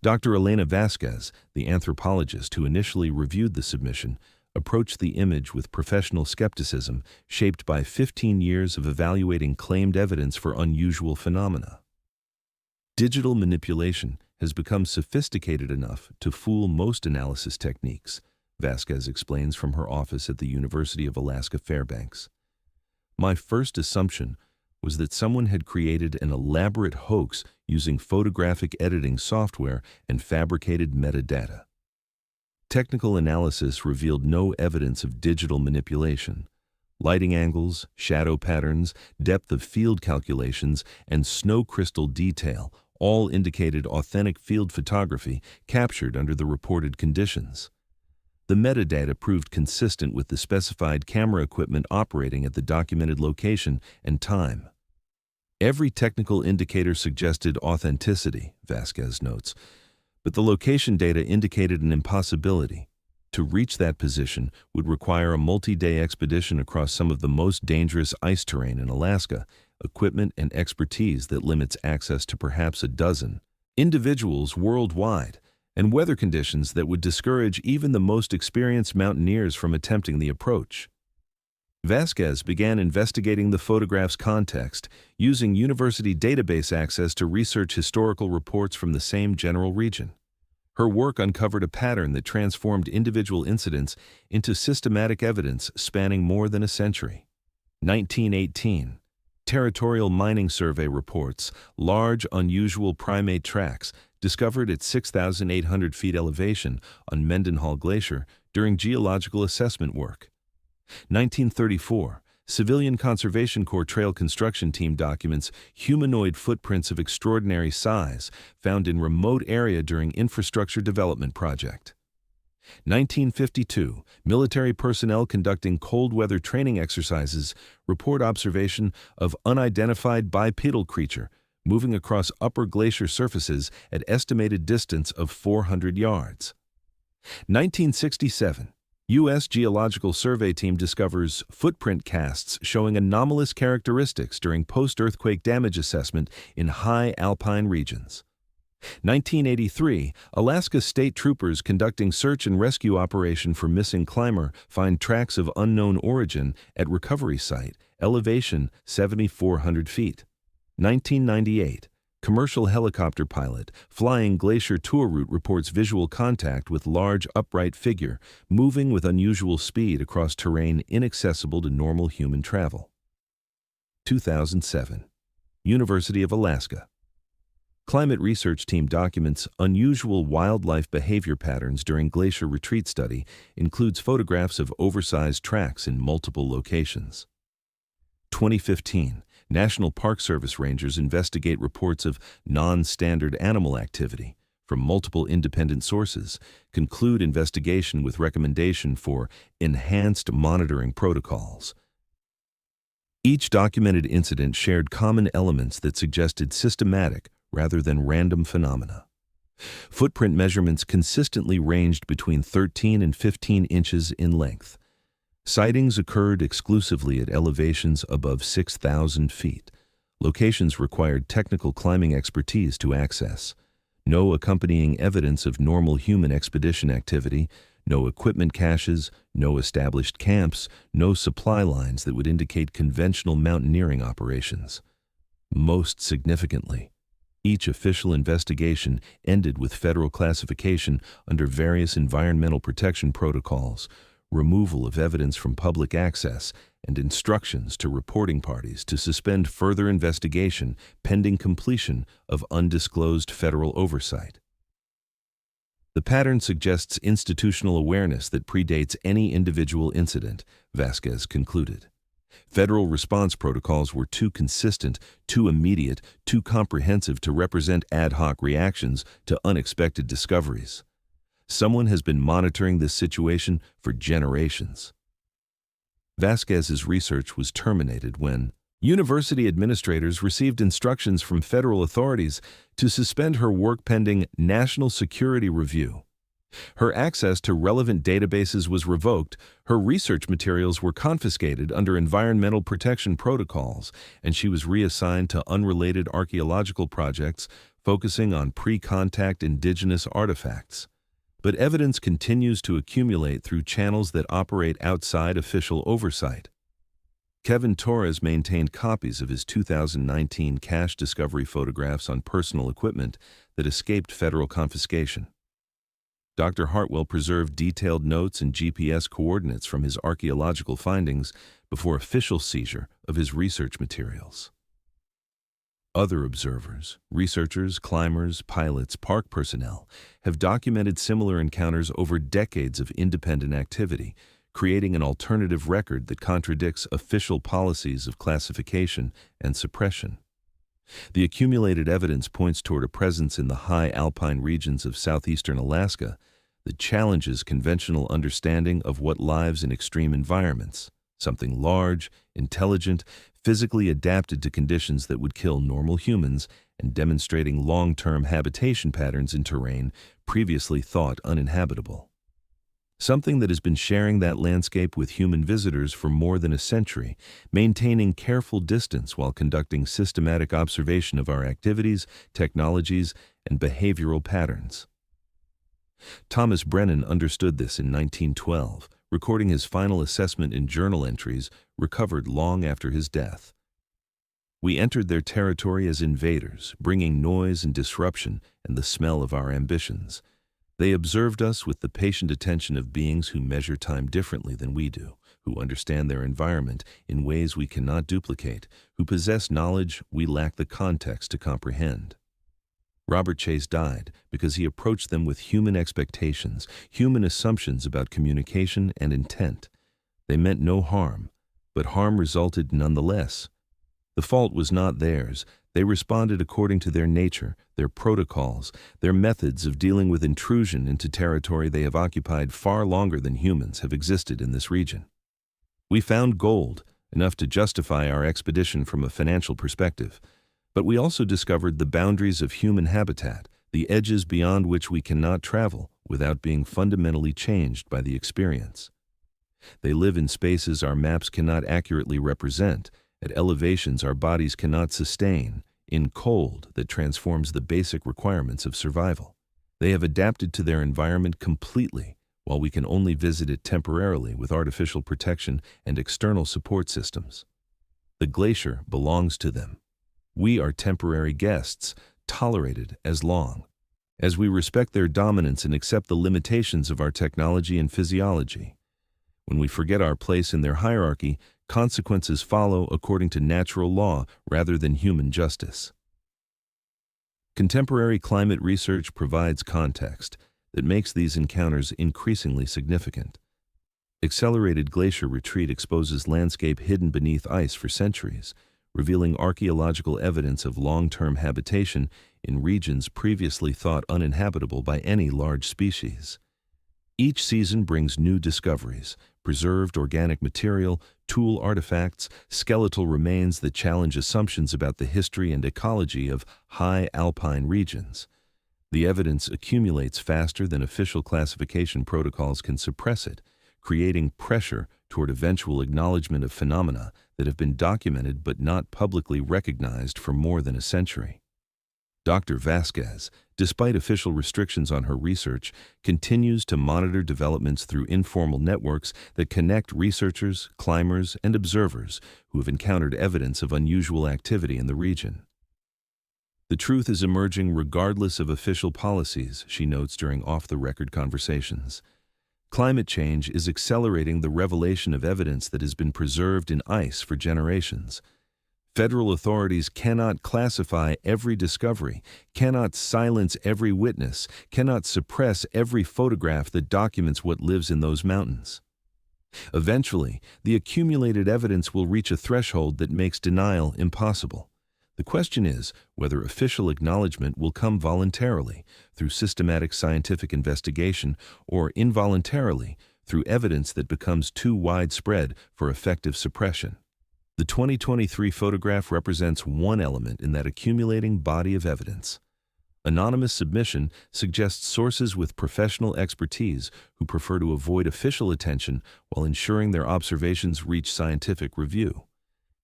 Speaker 1: Dr. Elena Vasquez, the anthropologist who initially reviewed the submission, approached the image with professional skepticism shaped by 15 years of evaluating claimed evidence for unusual phenomena. Digital manipulation has become sophisticated enough to fool most analysis techniques, Vasquez explains from her office at the University of Alaska Fairbanks. My first assumption was that someone had created an elaborate hoax using photographic editing software and fabricated metadata. Technical analysis revealed no evidence of digital manipulation. Lighting angles, shadow patterns, depth of field calculations, and snow crystal detail all indicated authentic field photography captured under the reported conditions. The metadata proved consistent with the specified camera equipment operating at the documented location and time. Every technical indicator suggested authenticity, Vasquez notes, but the location data indicated an impossibility. To reach that position would require a multi-day expedition across some of the most dangerous ice terrain in Alaska, equipment and expertise that limits access to perhaps a dozen individuals worldwide, and weather conditions that would discourage even the most experienced mountaineers from attempting the approach. Vasquez began investigating the photograph's context, using university database access to research historical reports from the same general region. Her work uncovered a pattern that transformed individual incidents into systematic evidence spanning more than a century. 1918. Territorial Mining Survey reports large, unusual primate tracks discovered at 6,800 feet elevation on Mendenhall Glacier during geological assessment work. 1934, Civilian Conservation Corps Trail Construction Team documents humanoid footprints of extraordinary size found in remote area during infrastructure development project. 1952, military personnel conducting cold weather training exercises report observation of unidentified bipedal creature moving across upper glacier surfaces at estimated distance of 400 yards. 1967, U.S. Geological Survey team discovers footprint casts showing anomalous characteristics during post-earthquake damage assessment in high alpine regions. 1983, Alaska State Troopers conducting search and rescue operation for missing climber find tracks of unknown origin at recovery site, elevation 7,400 feet. 1998, commercial helicopter pilot flying glacier tour route reports visual contact with large upright figure moving with unusual speed across terrain inaccessible to normal human travel. 2007, University of Alaska. Climate research team documents unusual wildlife behavior patterns during glacier retreat study, includes photographs of oversized tracks in multiple locations. 2015, National Park Service rangers investigate reports of non-standard animal activity from multiple independent sources, conclude investigation with recommendation for enhanced monitoring protocols. Each documented incident shared common elements that suggested systematic rather than random phenomena. Footprint measurements consistently ranged between 13 and 15 inches in length. Sightings occurred exclusively at elevations above 6,000 feet. Locations required technical climbing expertise to access. No accompanying evidence of normal human expedition activity, no equipment caches, no established camps, no supply lines that would indicate conventional mountaineering operations. Most significantly, each official investigation ended with federal classification under various environmental protection protocols, removal of evidence from public access, and instructions to reporting parties to suspend further investigation pending completion of undisclosed federal oversight. The pattern suggests institutional awareness that predates any individual incident, Vasquez concluded. Federal response protocols were too consistent, too immediate, too comprehensive to represent ad hoc reactions to unexpected discoveries. Someone has been monitoring this situation for generations. Vasquez's research was terminated when university administrators received instructions from federal authorities to suspend her work pending national security review. Her access to relevant databases was revoked, her research materials were confiscated under environmental protection protocols, and she was reassigned to unrelated archaeological projects focusing on pre-contact indigenous artifacts. But evidence continues to accumulate through channels that operate outside official oversight. Kevin Torres maintained copies of his 2019 cache discovery photographs on personal equipment that escaped federal confiscation. Dr. Hartwell preserved detailed notes and GPS coordinates from his archaeological findings before official seizure of his research materials. Other observers, researchers, climbers, pilots, park personnel have documented similar encounters over decades of independent activity, creating an alternative record that contradicts official policies of classification and suppression. The accumulated evidence points toward a presence in the high alpine regions of southeastern Alaska that challenges conventional understanding of what lives in extreme environments, something large, intelligent, physically adapted to conditions that would kill normal humans and demonstrating long-term habitation patterns in terrain previously thought uninhabitable. Something that has been sharing that landscape with human visitors for more than a century, maintaining careful distance while conducting systematic observation of our activities, technologies, and behavioral patterns. Thomas Brennan understood this in 1912, recording his final assessment in journal entries recovered long after his death. We entered their territory as invaders, bringing noise and disruption and the smell of our ambitions. They observed us with the patient attention of beings who measure time differently than we do, who understand their environment in ways we cannot duplicate, who possess knowledge we lack the context to comprehend. Robert Chase died because he approached them with human expectations, human assumptions about communication and intent. They meant no harm, but harm resulted nonetheless. The fault was not theirs. They responded according to their nature, their protocols, their methods of dealing with intrusion into territory they have occupied far longer than humans have existed in this region. We found gold, enough to justify our expedition from a financial perspective, but we also discovered the boundaries of human habitat, the edges beyond which we cannot travel without being fundamentally changed by the experience. They live in spaces our maps cannot accurately represent, at elevations our bodies cannot sustain, in cold that transforms the basic requirements of survival. They have adapted to their environment completely, while we can only visit it temporarily with artificial protection and external support systems. The glacier belongs to them. We are temporary guests, tolerated as long as we respect their dominance and accept the limitations of our technology and physiology. When we forget our place in their hierarchy, consequences follow according to natural law rather than human justice. Contemporary climate research provides context that makes these encounters increasingly significant. Accelerated glacier retreat exposes landscape hidden beneath ice for centuries, revealing archaeological evidence of long-term habitation in regions previously thought uninhabitable by any large species. Each season brings new discoveries, preserved organic material, tool artifacts, skeletal remains that challenge assumptions about the history and ecology of high alpine regions. The evidence accumulates faster than official classification protocols can suppress it, creating pressure toward eventual acknowledgement of phenomena that have been documented but not publicly recognized for more than a century. Dr. Vasquez, despite official restrictions on her research, continues to monitor developments through informal networks that connect researchers, climbers, and observers who have encountered evidence of unusual activity in the region. The truth is emerging regardless of official policies, she notes during off-the-record conversations. Climate change is accelerating the revelation of evidence that has been preserved in ice for generations. Federal authorities cannot classify every discovery, cannot silence every witness, cannot suppress every photograph that documents what lives in those mountains. Eventually, the accumulated evidence will reach a threshold that makes denial impossible. The question is whether official acknowledgement will come voluntarily, through systematic scientific investigation, or involuntarily, through evidence that becomes too widespread for effective suppression. The 2023 photograph represents one element in that accumulating body of evidence. Anonymous submission suggests sources with professional expertise who prefer to avoid official attention while ensuring their observations reach scientific review.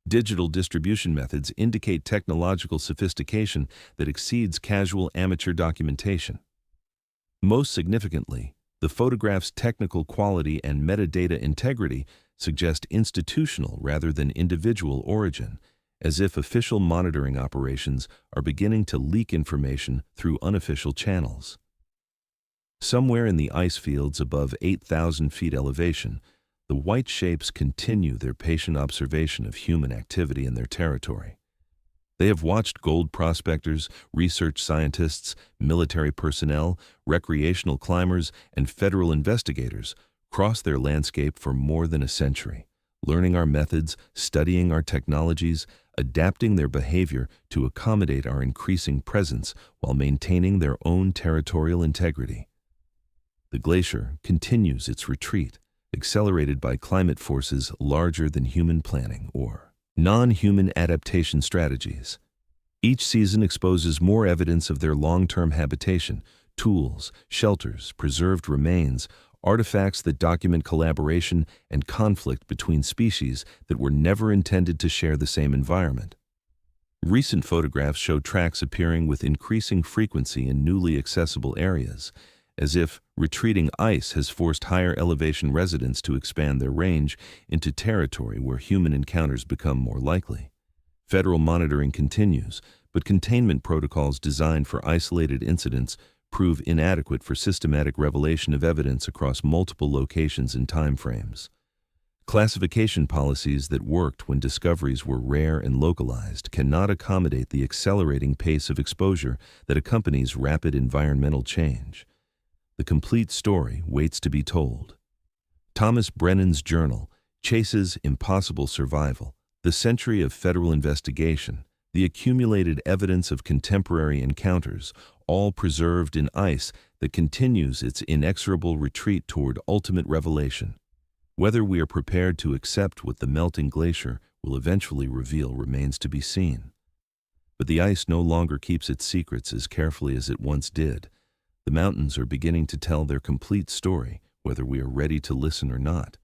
Speaker 1: Digital distribution methods indicate technological sophistication that exceeds casual amateur documentation. Most significantly, the photograph's technical quality and metadata integrity suggest institutional rather than individual origin, as if official monitoring operations are beginning to leak information through unofficial channels. Somewhere in the ice fields above 8,000 feet elevation, the white shapes continue their patient observation of human activity in their territory. They have watched gold prospectors, research scientists, military personnel, recreational climbers, and federal investigators cross their landscape for more than a century, learning our methods, studying our technologies, adapting their behavior to accommodate our increasing presence while maintaining their own territorial integrity. The glacier continues its retreat, accelerated by climate forces larger than human planning or non-human adaptation strategies. Each season exposes more evidence of their long-term habitation, tools, shelters, preserved remains, artifacts that document collaboration and conflict between species that were never intended to share the same environment. Recent photographs show tracks appearing with increasing frequency in newly accessible areas, as if retreating ice has forced higher elevation residents to expand their range into territory where human encounters become more likely. Federal monitoring continues, but containment protocols designed for isolated incidents prove inadequate for systematic revelation of evidence across multiple locations and timeframes. Classification policies that worked when discoveries were rare and localized cannot accommodate the accelerating pace of exposure that accompanies rapid environmental change. The complete story waits to be told. Thomas Brennan's journal chases impossible survival, the century of federal investigation, the accumulated evidence of contemporary encounters, all preserved in ice that continues its inexorable retreat toward ultimate revelation. Whether we are prepared to accept what the melting glacier will eventually reveal remains to be seen. But the ice no longer keeps its secrets as carefully as it once did. The mountains are beginning to tell their complete story, whether we are ready to listen or not.